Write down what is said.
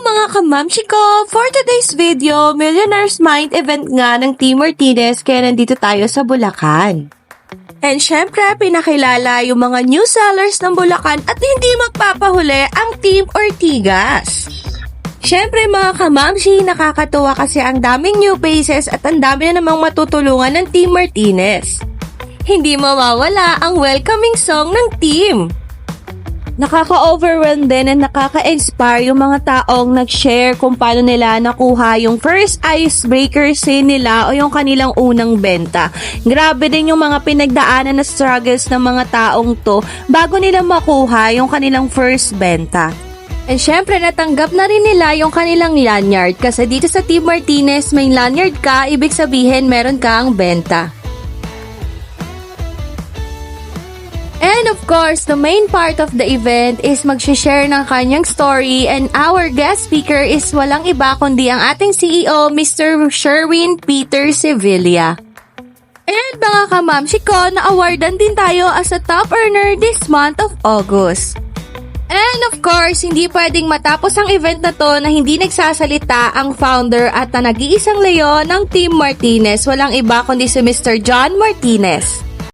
mga kamamshi ko! For today's video, Millionaire's Mind event nga ng Team Martinez kaya nandito tayo sa Bulacan. And syempre, pinakilala yung mga new sellers ng Bulacan at hindi magpapahuli ang Team Ortigas. Syempre mga kamamshi, nakakatuwa kasi ang daming new faces at ang dami na namang matutulungan ng Team Martinez. Hindi mawawala ang welcoming song ng team. Nakaka-overwhelm din at nakaka-inspire yung mga taong nag-share kung paano nila nakuha yung first icebreaker sale nila o yung kanilang unang benta. Grabe din yung mga pinagdaanan na struggles ng mga taong to bago nila makuha yung kanilang first benta. And syempre natanggap na rin nila yung kanilang lanyard kasi dito sa Team Martinez may lanyard ka, ibig sabihin meron kang benta. And of course, the main part of the event is mag-share ng kanyang story and our guest speaker is walang iba kundi ang ating CEO, Mr. Sherwin Peter Sevilla. And mga kamamshi ko, na-awardan din tayo as a top earner this month of August. And of course, hindi pwedeng matapos ang event na to na hindi nagsasalita ang founder at na nag-iisang leyon ng Team Martinez. Walang iba kundi si Mr. John Martinez.